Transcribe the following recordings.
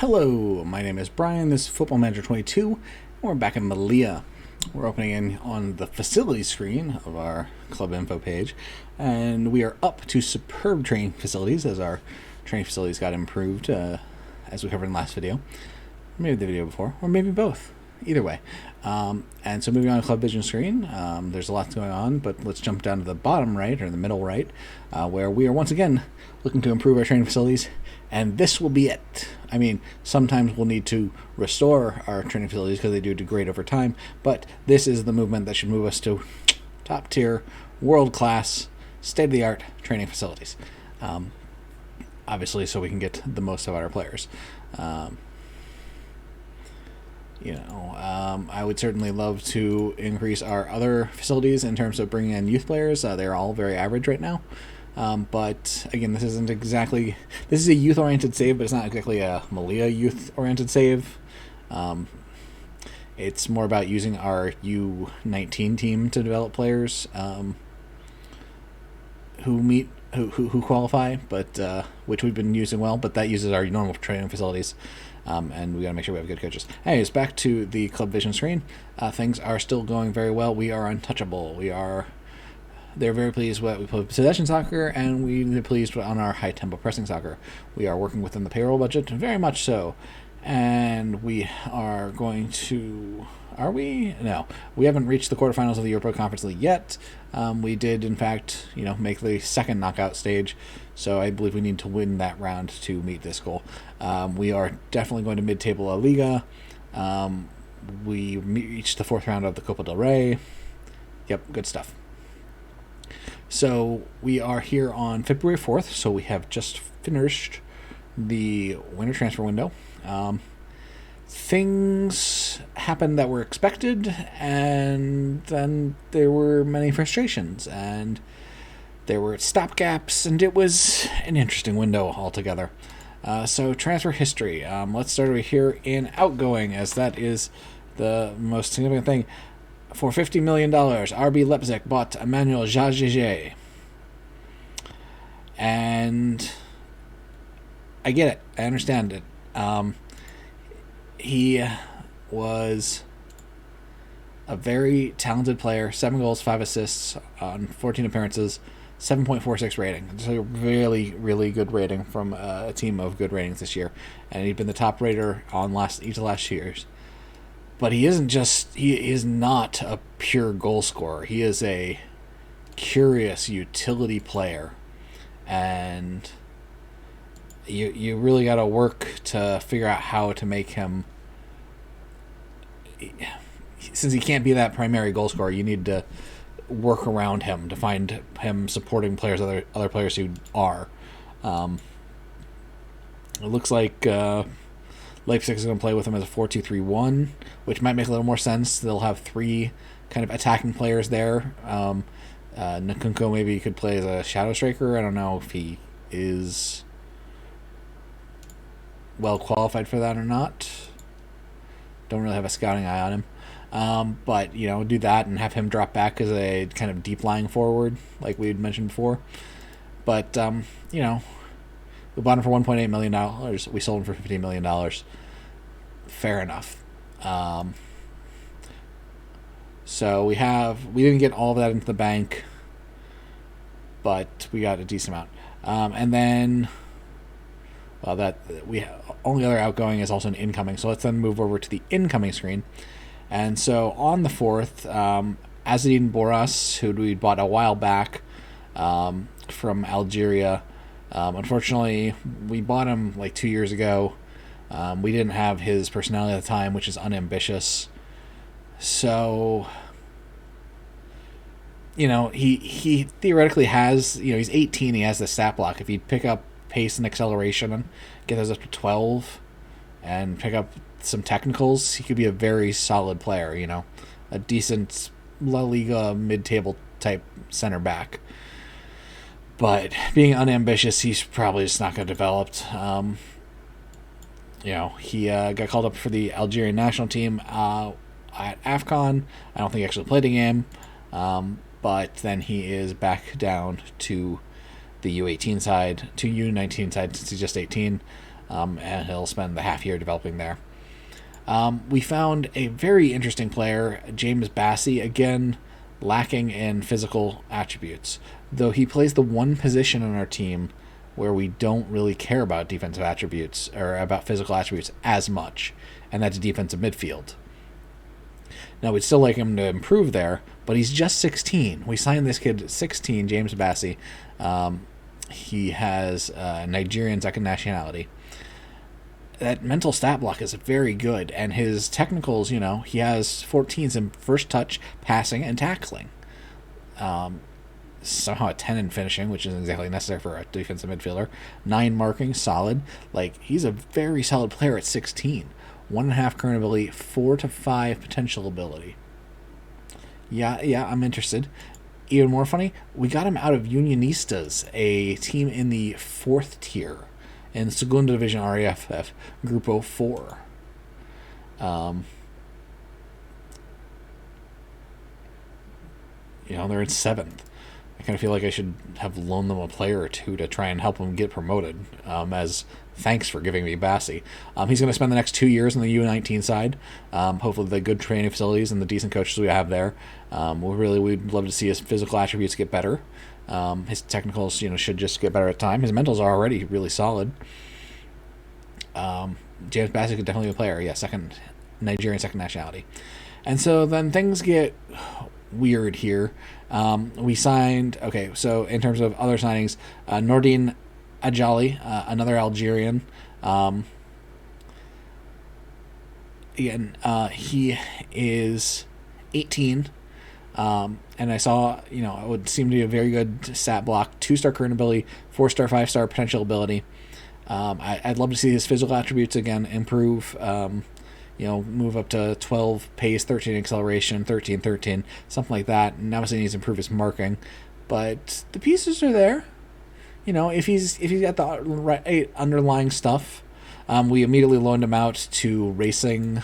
Hello, my name is Brian. This is Football Manager 22. And we're back in Liga. We're opening in on the facility screen of our club info page, and we are up to superb training facilities as our training facilities got improved, as we covered in the last video. Maybe the video before, or maybe both. Either way. And so moving on to Club Vision screen, there's a lot going on, but let's jump down to the bottom right, or the middle right, where we are once again looking to improve our training facilities, and this will be it. I mean, sometimes we'll need to restore our training facilities because they do degrade over time, but this is the movement that should move us to top-tier, world-class, state-of-the-art training facilities. Obviously, so we can get the most out of our players. I would certainly love to increase our other facilities in terms of bringing in youth players. They're all very average right now. But again, this is a youth-oriented save, but it's not exactly a Malia youth-oriented save. It's more about using our U19 team to develop players who qualify, but which we've been using well. But that uses our normal training facilities. And we got to make sure we have good coaches. Anyways, back to the Club Vision screen. Things are still going very well. We are untouchable. They're very pleased with we play possession soccer, and we're pleased on our high-tempo pressing soccer. We are working within the payroll budget, very much so. And we are going to... Are we? No. We haven't reached the quarterfinals of the Europa Conference League yet. We did, in fact, make the second knockout stage, so I believe we need to win that round to meet this goal. We are definitely going to mid-table La Liga. We reached the fourth round of the Copa del Rey. Yep, good stuff. So we are here on February 4th, so we have just finished the winter transfer window. Things happened that were expected, and then there were many frustrations, and there were stopgaps, and it was an interesting window altogether. So transfer history. Let's start over here in outgoing, as that is the most significant thing. For $50 million, RB Leipzig bought Emmanuel Jajege. And I get it. I understand it. He was a very talented player. 7 goals, 5 assists on 14 appearances, 7.46 rating. It's a really, really good rating from a team of good ratings this year. And he'd been the top rater on each of the last years. But he is not a pure goal scorer. He is a curious utility player. And you really got to work to figure out how to make him... Since he can't be that primary goal scorer, you need to work around him to find him supporting players, other players who are. It looks like... Leipzig is going to play with him as a 4-2-3-1, which might make a little more sense. They'll have 3 kind of attacking players there. Nkunku maybe could play as a shadow striker. I don't know if he is well qualified for that or not. Don't really have a scouting eye on him. But, do that and have him drop back as a kind of deep lying forward, like we had mentioned before. But, we bought him for $1.8 million. We sold him for $15 million. Fair enough. So we didn't get all of that into the bank, but we got a decent amount. And then, only other outgoing is also an incoming. So let's then move over to the incoming screen. And so on the 4th, Azzedine Boras, who we bought a while back from Algeria. Unfortunately, we bought him like 2 years ago. We didn't have his personality at the time, which is unambitious. So, he theoretically has, he's 18, he has the stat block. If he'd pick up pace and acceleration and get those up to 12 and pick up some technicals, he could be a very solid player, a decent La Liga mid-table type center back. But being unambitious, he's probably just not going to develop. He got called up for the Algerian national team at AFCON. I don't think he actually played a game. But then he is back down to the U18 side, to U19 side since he's just 18. and he'll spend the half year developing there. We found a very interesting player, James Bassey, again lacking in physical attributes, though he plays the one position on our team where we don't really care about defensive attributes or about physical attributes as much, and that's defensive midfield. Now, we'd still like him to improve there, but he's just 16. We signed this kid at 16, James Bassey. He has Nigerian second nationality. That mental stat block is very good, and his technicals, he has 14s in first touch, passing, and tackling. Somehow a 10 in finishing, which isn't exactly necessary for a defensive midfielder. 9 marking, solid. He's a very solid player at 16. 1.5 current ability, 4 to 5 potential ability. Yeah, I'm interested. Even more funny, we got him out of Unionistas, a team in the 4th tier in Segunda Division RAFF, Grupo 4. They're in 7th. I kind of feel like I should have loaned them a player or two to try and help them get promoted, as thanks for giving me Bassey. He's going to spend the next 2 years on the U19 side. Hopefully the good training facilities and the decent coaches we have there. We'd love to see his physical attributes get better. His technicals, should just get better at time. His mentals are already really solid. James Bassey could definitely be a player. Yeah, Nigerian second nationality. And so then things get weird here. We signed, so in terms of other signings, Nordin Ajali, another Algerian. He is 18. And I saw, it would seem to be a very good stat block. 2-star current ability, 4-star, 5-star potential ability. I'd love to see his physical attributes again improve. Move up to 12 pace, 13 acceleration, 13, something like that. And obviously he needs to improve his marking. But the pieces are there. If he's got the right underlying stuff. We immediately loaned him out to Real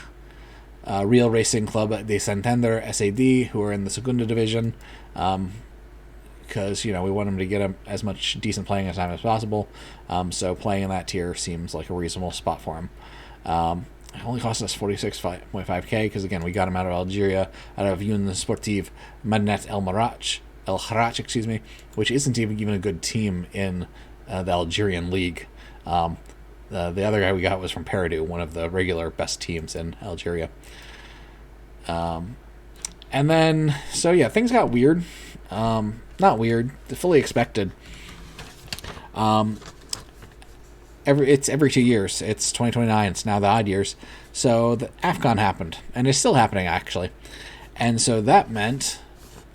Racing Club de Santander SAD, who are in the Segunda Division, because we want him to get as much decent playing time as possible. So playing in that tier seems like a reasonable spot for him. It only cost us 46.5k because again we got him out of Algeria, out of Union Sportive Madinat El Harrach, which isn't even a good team in the Algerian league. The other guy we got was from Peridou, one of the regular best teams in Algeria. And then, things got weird. Not weird, fully expected. It's every 2 years. It's 2029. It's now the odd years. So the AFCON happened, and it's still happening actually. And so that meant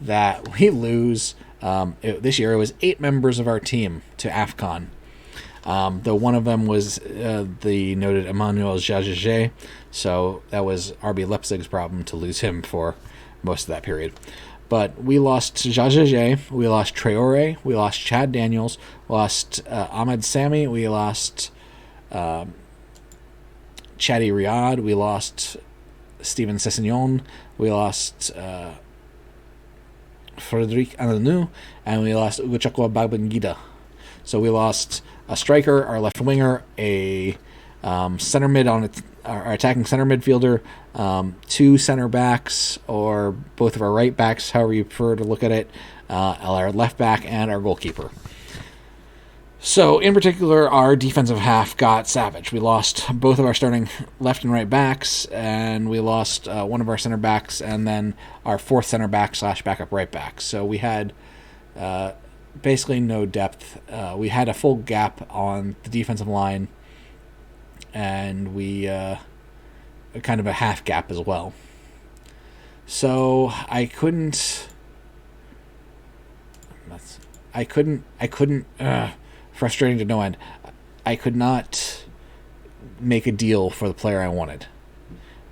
that we lose. This year it was 8 members of our team to AFCON. Though one of them was the noted Emmanuel Jajajé, so that was RB Leipzig's problem to lose him for most of that period. But we lost Jajajé, we lost Traore, we lost Chad Daniels, we lost Ahmed Sami, we lost Chadi Riyad, we lost Steven Sessignon, we lost Frederic Ananou, and we lost Ugochukwu Babangida. So we lost a striker, our left winger, a center mid on our attacking center midfielder, 2 center backs, or both of our right backs, however you prefer to look at it, our left back, and our goalkeeper. So in particular, our defensive half got savage. We lost both of our starting left and right backs, and we lost one of our center backs, and then our 4th center back / backup right back. So we had basically no depth. We had a full gap on the defensive line, and we kind of a half gap as well. So I couldn't. Frustrating to no end. I could not make a deal for the player I wanted.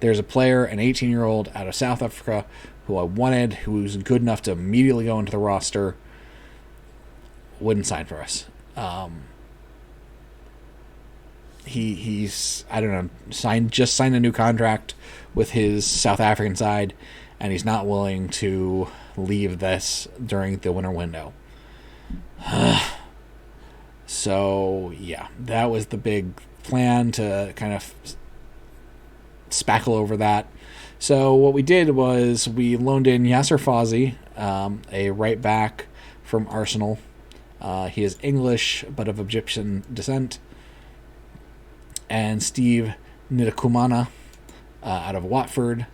There's a player, an 18-year-old out of South Africa, who I wanted, who was good enough to immediately go into the roster. Wouldn't sign for us. He's I don't know signed a new contract with his South African side, and he's not willing to leave this during the winter window. So yeah, that was the big plan to kind of spackle over that. So what we did was we loaned in Yasser Fawzi, a right back from Arsenal. He is English but of Egyptian descent. And Steve Ndikumana out of Watford.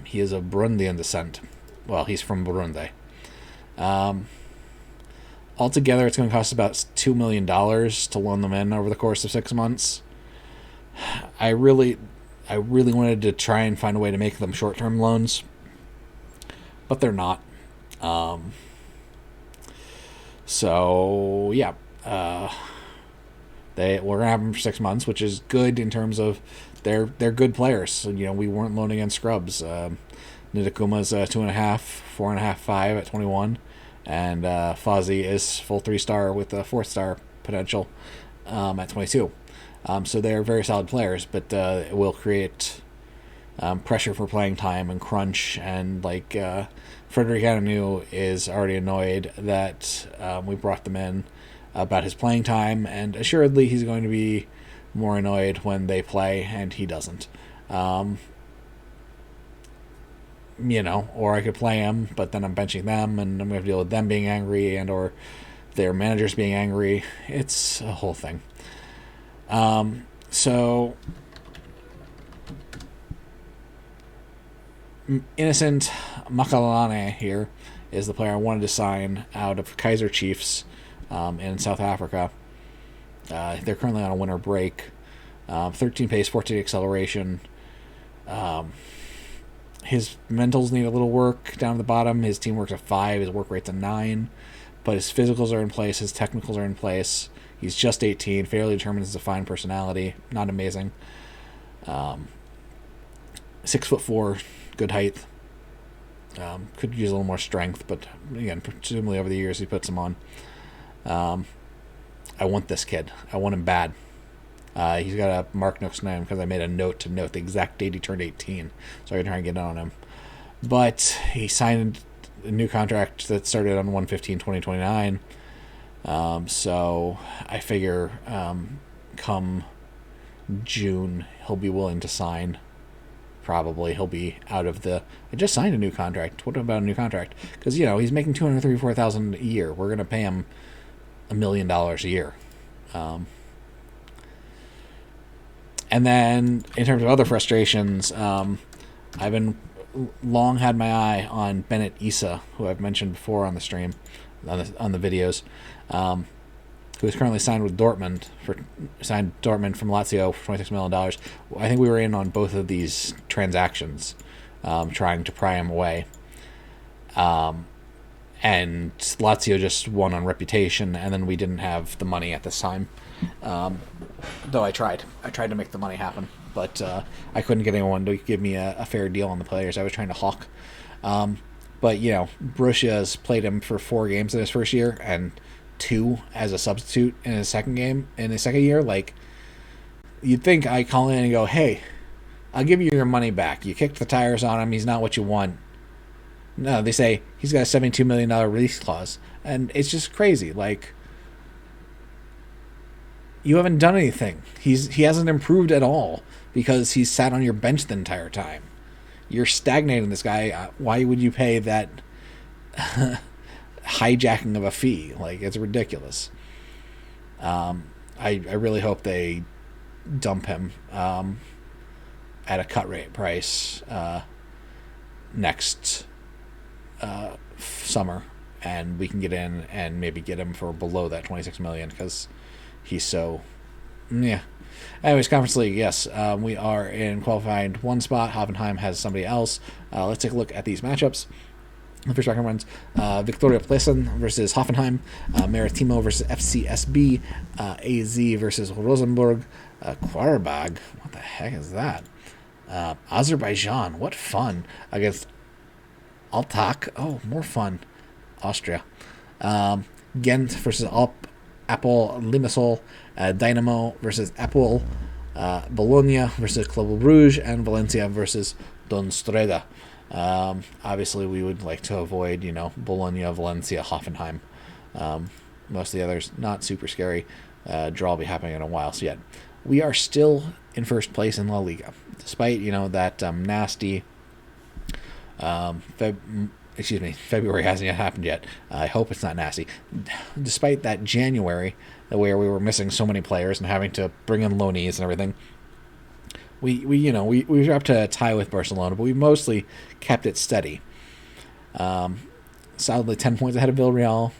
He is of Burundian descent. Well, he's from Burundi. Altogether, it's going to cost about $2 million to loan them in over the course of 6 months. I really wanted to try and find a way to make them short-term loans, but they're not. So yeah, we're gonna have them for 6 months, which is good in terms of they're good players. So, we weren't loaning in scrubs. Nidakuma's 2.5, 4.5, 5 at 21. And Fawzi is full 3-star with a 4-star potential at 22. So they're very solid players, but it will create pressure for playing time and crunch. And Frederic Anu is already annoyed that we brought them in about his playing time, and assuredly he's going to be more annoyed when they play and he doesn't. Or I could play him, but then I'm benching them, and I'm going to have to deal with them being angry or their managers being angry. It's a whole thing. So, Innocent Makalane here is the player I wanted to sign out of Kaiser Chiefs in South Africa. They're currently on a winter break. 13 pace, 14 acceleration. His mentals need a little work down at the bottom. His teamwork's a 5. His work rate's a 9. But his physicals are in place. His technicals are in place. He's just 18. Fairly determined as a fine personality. Not amazing. 6'4", good height. Could use a little more strength, but again, presumably over the years he puts him on. I want this kid. I want him bad. He's got a Mark Nook's name because I made a note to note the exact date he turned 18, so I can try and get on him. But he signed a new contract that started on 1/15/2029. So I figure come June he'll be willing to sign. Probably he'll be out of the. I just signed a new contract. What about a new contract? Because he's making $234,000 a year. We're gonna pay him $1 million a year. And then, in terms of other frustrations, I've been long had my eye on Bennett Issa, who I've mentioned before on the stream, on the videos, who is currently signed with Dortmund from Lazio for $26 million. I think we were in on both of these transactions, trying to pry him away. And Lazio just won on reputation, and then we didn't have the money at this time. Though I tried to make the money happen, but I couldn't get anyone to give me a fair deal on the players I was trying to hawk. But Borussia has played him for 4 games in his first year and 2 as a substitute in his second year. Like, you'd think I call in and go, hey, I'll give you your money back. You kicked the tires on him. He's not what you want. No, they say he's got a $72 million release clause, and it's just crazy. Like, you haven't done anything. He hasn't improved at all because he's sat on your bench the entire time. You're stagnating this guy. Why would you pay that hijacking of a fee? Like, it's ridiculous. I really hope they dump him at a cut rate price next summer, and we can get in and maybe get him for below that $26 million because he's so, yeah. Anyways, Conference League, yes. We are in qualified 1 spot. Hoffenheim has somebody else. Let's take a look at these matchups. The first round runs Victoria Plesen versus Hoffenheim, Maritimo versus FCSB, AZ versus Rosenborg, Qarabag, what the heck is that? Azerbaijan, what fun, against Altak, oh, more fun, Austria. Ghent versus Apple Limassol, Dynamo versus Apple, Bologna versus Club Brugge, and Valencia versus Donstreda. Obviously, we would like to avoid, Bologna, Valencia, Hoffenheim. Most of the others, not super scary. Draw will be happening in a while, so yeah. we are still in first place in La Liga, despite that nasty. February hasn't yet happened yet. I hope it's not nasty. Despite that January, where we were missing so many players and having to bring in loanees and everything, we were up to a tie with Barcelona, but we mostly kept it steady. Solidly 10 points ahead of Villarreal.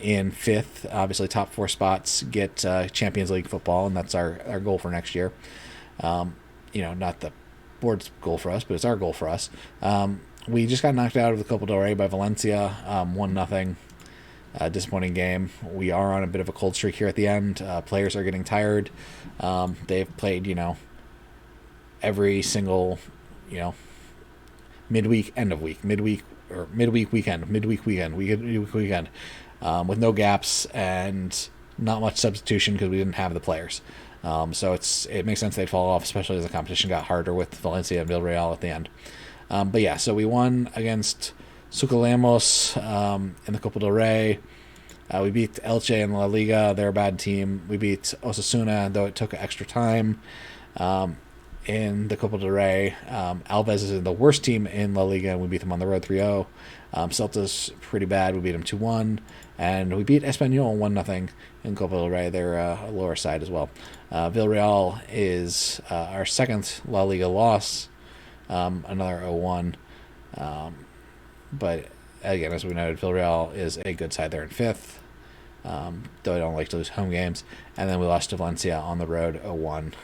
In fifth, obviously top 4 spots get Champions League football, and that's our goal for next year. Not the board's goal for us, but it's our goal for us. We just got knocked out of the Copa del Rey by Valencia, 1-0. Disappointing game. We are on a bit of a cold streak here at the end. Players are getting tired. They've played, every single, midweek, end of week, midweek weekend, with no gaps and not much substitution because we didn't have the players. So it makes sense they'd fall off, especially as the competition got harder with Valencia and Villarreal at the end. So we won against Sucalemos in the Copa del Rey. We beat Elche in La Liga. They're a bad team. We beat Osasuna, though it took extra time. In the Copa del Rey, Alves is the worst team in La Liga, and we beat them on the road 3-0. Celta's pretty bad. We beat them 2-1. And we beat Espanyol 1-0 in Copa del Rey. They're a lower side as well. Villarreal is our second La Liga loss, another 0-1. But again, as we noted, Villarreal is a good side there in fifth, though I don't like to lose home games. And then we lost to Valencia on the road 0-1.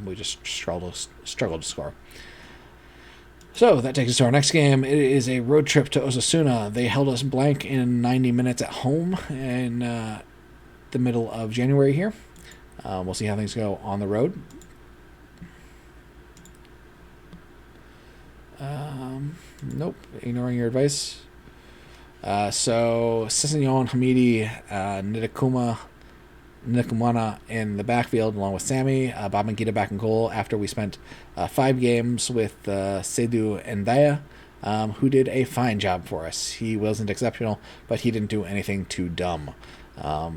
We just struggled to score. So that takes us to our next game. It is a road trip to Osasuna. They held us blank in 90 minutes at home in the middle of January here. We'll see how things go on the road. Nope, ignoring your advice. So Sessegnon, Hamidi, Nikumana in the backfield along with Sammy. Bob Mangita back in goal after we spent 5 games with Seydou Ndaya, who did a fine job for us. He wasn't exceptional, but he didn't do anything too dumb.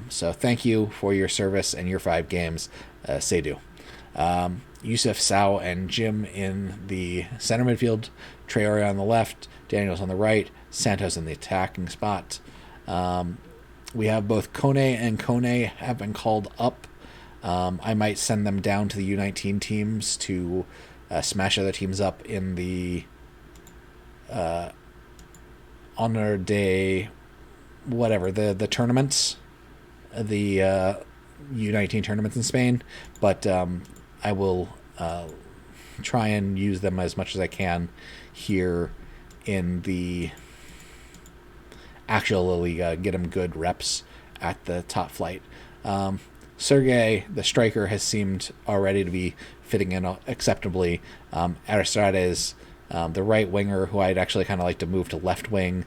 So thank you for your service and your 5 games, Seydou. Yusuf, Sao, and Jim in the center midfield. Traore on the left, Daniels on the right, Santos in the attacking spot. We have both Kone and Kone have been called up. I might send them down to the U19 teams to smash other teams up in the Honor de whatever, the tournaments, the U19 tournaments in Spain. But I will try and use them as much as I can here in the actual La Liga, get him good reps at the top flight. Sergey, the striker, has seemed already to be fitting in acceptably. Aristides, the right winger, who I'd actually kind of like to move to left wing,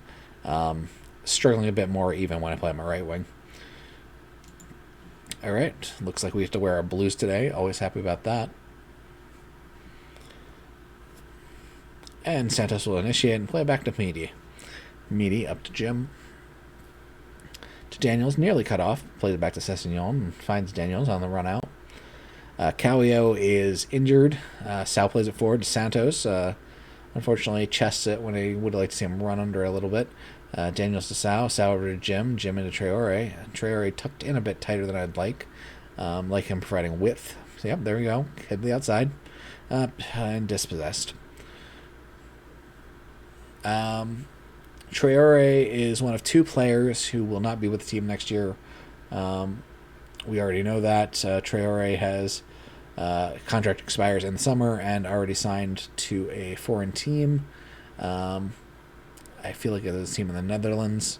struggling a bit more even when I play my right wing. All right, looks like we have to wear our blues today. Always happy about that. And Santos will initiate and play back to Meaty. Meaty up to Jim. To Daniels, nearly cut off. Plays it back to Sessegnon and finds Daniels on the run out. Callio is injured. Sal plays it forward to Santos. Unfortunately, chests it when he would like to see him run under a little bit. Daniels to Sal. Sal over to Jim. Jim into Traore. Traore tucked in a bit tighter than I'd like. Like him providing width. So, yep, there we go. Head to the outside. And dispossessed. Traore is one of 2 players who will not be with the team next year. We already know that. Traore has contract expires in the summer and already signed to a foreign team. I feel like it's a team in the Netherlands.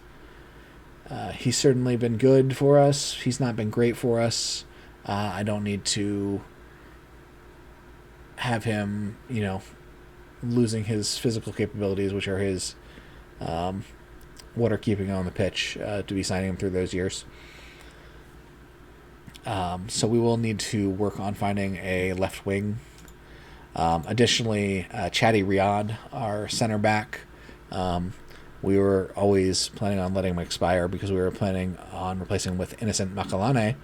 He's certainly been good for us. He's not been great for us. I don't need to have him, losing his physical capabilities, which are his what are keeping him on the pitch, to be signing him through those years. So we will need to work on finding a left wing. Additionally, Chatty Riyadh, our center back, we were always planning on letting him expire because we were planning on replacing him with Innocent Makalane,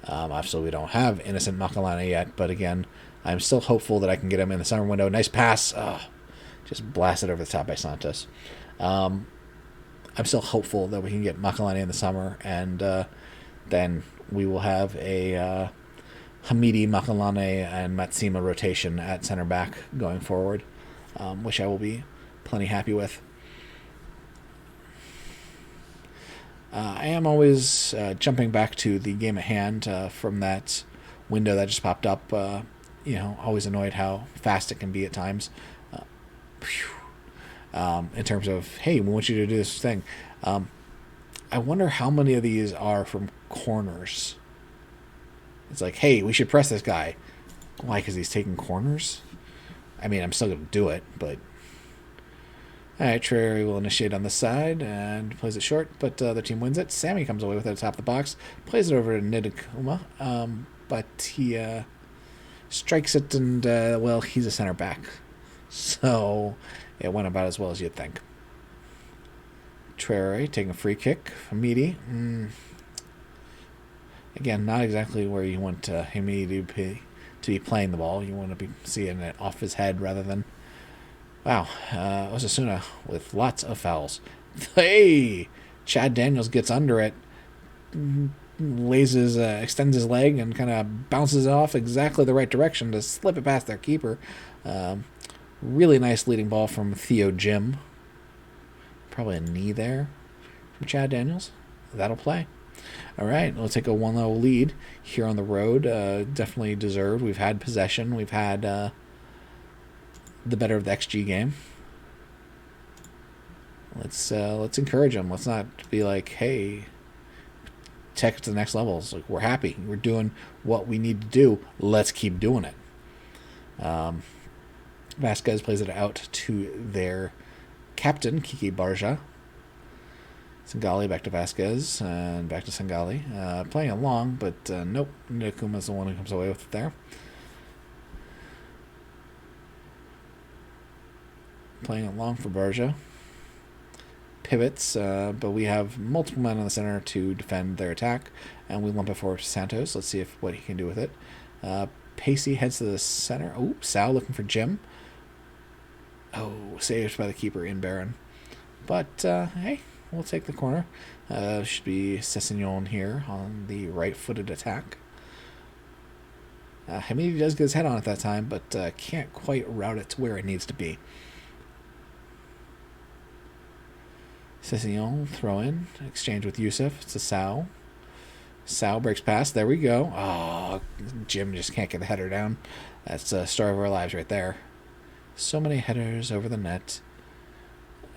Obviously, we don't have Innocent Makalani yet, but again, I'm still hopeful that I can get him in the summer window. Nice pass. Oh, just blasted over the top by Santos. I'm still hopeful that we can get Makalani in the summer, and then we will have a Hamidi, Makalani, and Matsima rotation at center back going forward, which I will be plenty happy with. I am always jumping back to the game at hand from that window that just popped up. Always annoyed how fast it can be at times. In terms of, hey, we want you to do this thing. I wonder how many of these are from corners. It's like, hey, we should press this guy. Why? Because he's taking corners? I mean, I'm still going to do it, but... Alright, Traore will initiate on the side and plays it short, but the other team wins it. Sammy comes away with it at the top of the box, plays it over to Nidakuma, but he strikes it, and, he's a center back. So it went about as well as you'd think. Traore taking a free kick. Hamidi. Again, not exactly where you want Hamidi to be playing the ball. You want to be seeing it off his head rather than... Wow, Osasuna with lots of fouls. Hey! Chad Daniels gets under it, extends his leg, and kind of bounces it off exactly the right direction to slip it past their keeper. Really nice leading ball from Theo Jim. Probably a knee there from Chad Daniels. That'll play. All right, we'll take a 1-0 lead here on the road. Definitely deserved. We've had possession. We've had the better of the XG game. Let's encourage them. Let's not be like, hey, take it to the next level. It's like, we're happy. We're doing what we need to do. Let's keep doing it. Vasquez plays it out to their captain, Kiki Barja. Sangali back to Vasquez, and back to Sangali. Playing along, but nope. Nakuma's the one who comes away with it there. Playing along for Barja. Pivots, but we have multiple men in the center to defend their attack, and we lump it forward to Santos. Let's see what he can do with it. Pacey heads to the center. Oh, Sal looking for Jim. Oh, saved by the keeper in Baron. But, hey, we'll take the corner. Should be Cessignon here on the right-footed attack. Hamidi does get his head on at that time, but can't quite route it to where it needs to be. Cessignon, throw in, exchange with Youssef. It's a Sao. Sao breaks past. There we go. Oh, Jim just can't get the header down. That's the story of our lives right there. So many headers over the net.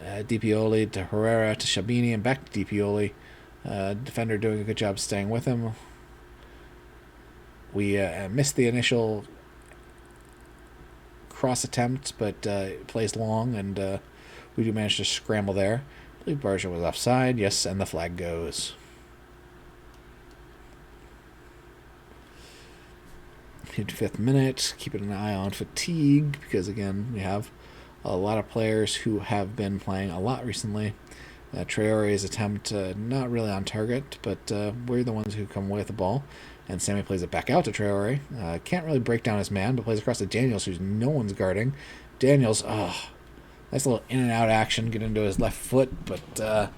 DiPioli to Herrera to Shabini and back to DiPioli. Defender doing a good job staying with him. We missed the initial cross attempt, but it plays long, and we do manage to scramble there. I believe Barja was offside. Yes, and the flag goes. 55th minute. Keeping an eye on fatigue because, again, we have a lot of players who have been playing a lot recently. Traore's attempt, not really on target, but we're the ones who come away with the ball. And Sammy plays it back out to Traore. Can't really break down his man, but plays across to Daniels, who's no one's guarding. Daniels, nice little in and out action, get into his left foot, but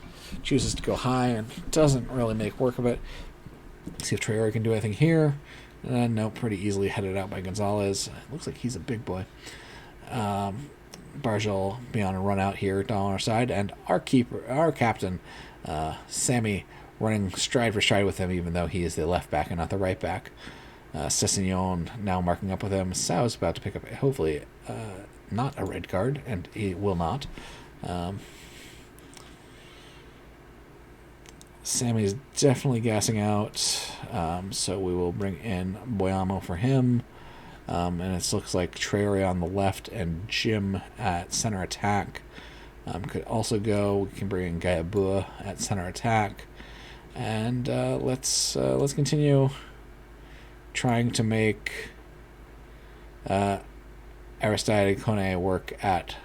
chooses to go high and doesn't really make work of it. Let's see if Traore can do anything here. No, pretty easily headed out by Gonzalez. Looks like he's a big boy. Barja will be on a run out here down our side, and our captain, Sammy, running stride for stride with him, even though he is the left back and not the right back. Cessignon now marking up with him. Sau's about to pick up, hopefully, not a red card, and he will not. Sammy's definitely gassing out, so we will bring in Boyamo for him. And it looks like Traore on the left and Jim at center attack. Could also go. We can bring in Gayabua at center attack. And let's continue trying to make Aristide Kone work at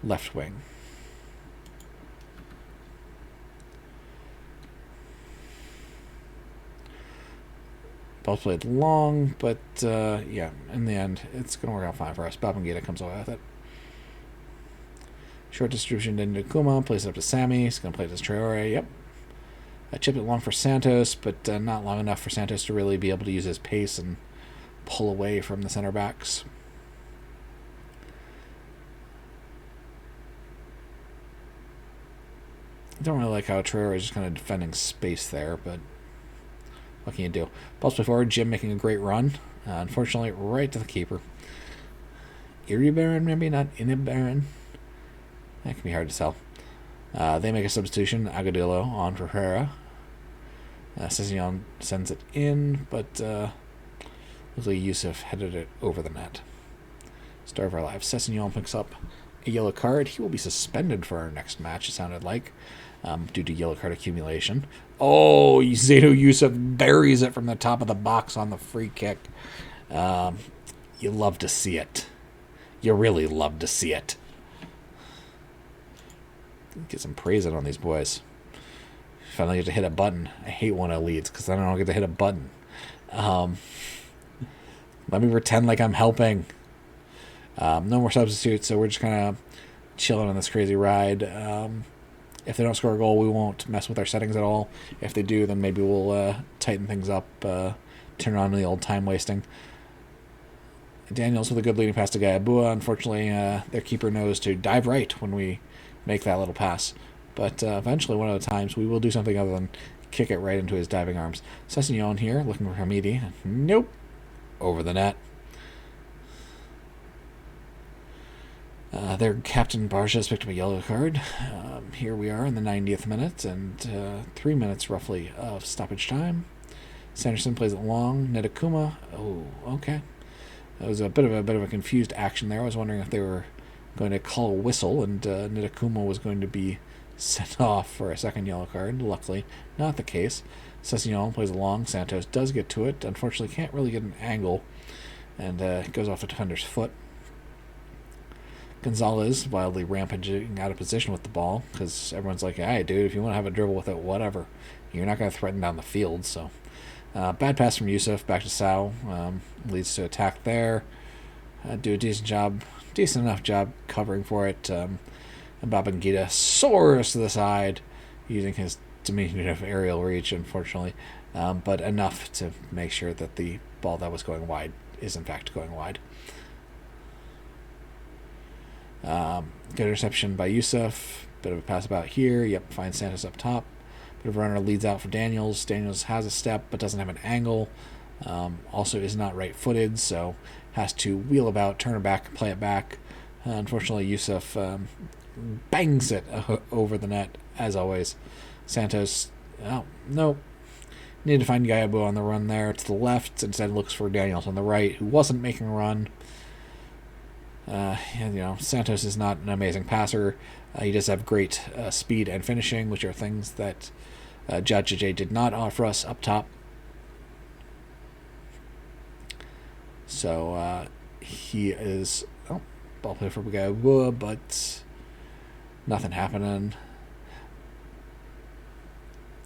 left wing. Both played long, but yeah, in the end, it's going to work out fine for us. Babangida comes away with it. Short distribution into Kuma, plays it up to Sammy. He's going to play this Traore. Yep. I chipped it long for Santos, but not long enough for Santos to really be able to use his pace and pull away from the center backs. I don't really like how Traore is just kind of defending space there, but what can you do? Ball's play forward, Jim making a great run. Unfortunately, right to the keeper. Iribaran, maybe, not Inibaran. That can be hard to tell. They make a substitution. Agudelo on for Herrera. Sessegnon sends it in, but looks like Yusuf headed it over the net. Star of our lives. Sessegnon picks up a yellow card. He will be suspended for our next match, it sounded like, due to yellow card accumulation. Oh, Zaito Yusuf buries it from the top of the box on the free kick. You love to see it. You really love to see it. Get some praising on these boys. Finally get to hit a button. I hate when it leads because then I don't get to hit a button. Let me pretend like I'm helping. No more substitutes, so we're just kind of chilling on this crazy ride. If they don't score a goal, we won't mess with our settings at all. If they do, then maybe we'll tighten things up, turn on the old time wasting. Daniels with a good leading pass to Gayabua. Unfortunately, their keeper knows to dive right when we make that little pass. But eventually, one of the times, we will do something other than kick it right into his diving arms. Sessegnon here, looking for Hamidi. Nope. Over the net. Their captain Barja has picked up a yellow card. Here we are in the 90th minute, and 3 minutes roughly of stoppage time. Sanderson plays it long. Nedakuma. Oh, okay. That was a bit of a confused action there. I was wondering if they were going to call a whistle, and Nedakuma was going to be sent off for a second yellow card. Luckily, not the case. Sessegnon plays along. Santos does get to it. Unfortunately, can't really get an angle, and it goes off a defender's foot. Gonzalez wildly rampaging out of position with the ball because everyone's like, hey, dude, if you want to have a dribble with it, whatever. You're not going to threaten down the field. So, bad pass from Yusuf back to Sao. Leads to attack there. Do a decent enough job covering for it. And Babangida soars to the side using his diminutive aerial reach, unfortunately. But enough to make sure that the ball that was going wide is in fact going wide. Good interception by Yusuf. Bit of a pass about here. Yep, finds Santos up top. Bit of a runner leads out for Daniels. Daniels has a step but doesn't have an angle. Also is not right-footed, so has to wheel about, turn it back, play it back. Unfortunately, Yusuf bangs it over the net, as always. Santos, oh, no. Needed to find Gayabo on the run there to the left. Instead looks for Daniels on the right, who wasn't making a run. Santos is not an amazing passer. He does have great speed and finishing, which are things that Jajaj did not offer us up top. So he is ball play for Bagayabua, but nothing happening.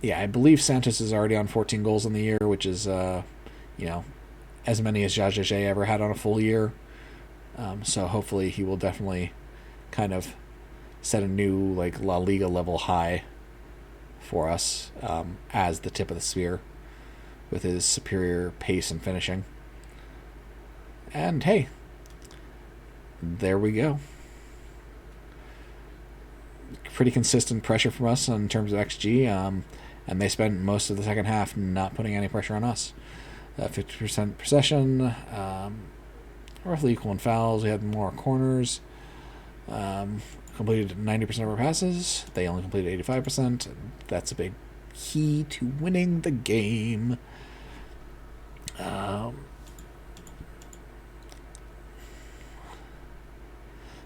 Yeah, I believe Santos is already on 14 goals in the year, which is as many as Jajaj ever had on a full year. So hopefully he will definitely kind of set a new La Liga level high for us as the tip of the spear with his superior pace and finishing. And hey, there we go. Pretty consistent pressure from us in terms of XG, and they spent most of the second half not putting any pressure on us. 50% possession, roughly equal in fouls. We had more corners. Completed 90% of our passes. They only completed 85%. That's a big key to winning the game.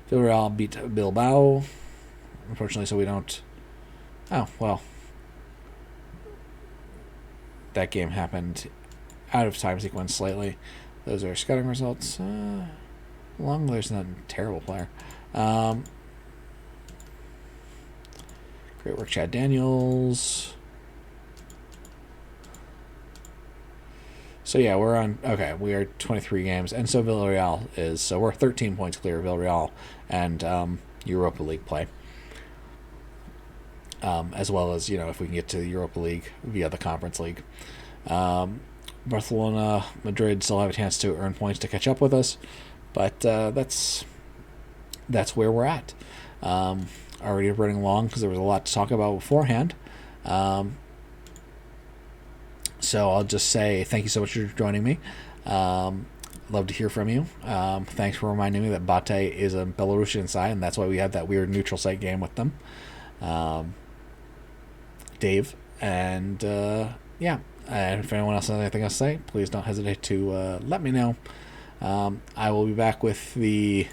Villarreal beat Bilbao. Unfortunately, so we don't... Oh, well. That game happened out of time sequence slightly. Those are scouting results. Longler's not a terrible player. Great work, Chad Daniels. So yeah, we're on. Okay, we are 23 games, and so Villarreal is. So we're 13 points clear of Villarreal and Europa League play, as well as if we can get to the Europa League via the Conference League. Barcelona, Madrid still have a chance to earn points to catch up with us, but that's where we're at. Already running long because there was a lot to talk about beforehand. So I'll just say thank you so much for joining me. Love to hear from you. Thanks for reminding me that Bate is a Belarusian side, and that's why we had that weird neutral site game with them. Dave, and yeah. And if anyone else has anything else to say, please don't hesitate to let me know. I will be back with the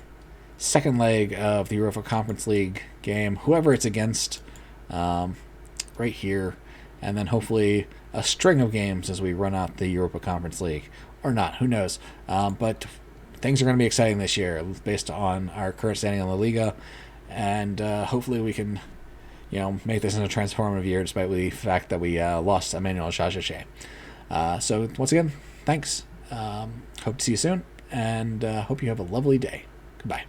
second leg of the Europa Conference League game, whoever it's against, right here, and then hopefully a string of games as we run out the Europa Conference League. Or not, who knows. But things are going to be exciting this year based on our current standing on the Liga, and hopefully we can make this into a transformative year despite the fact that we lost Emmanuel Jajache. So once again, thanks. Hope to see you soon, and hope you have a lovely day. Goodbye.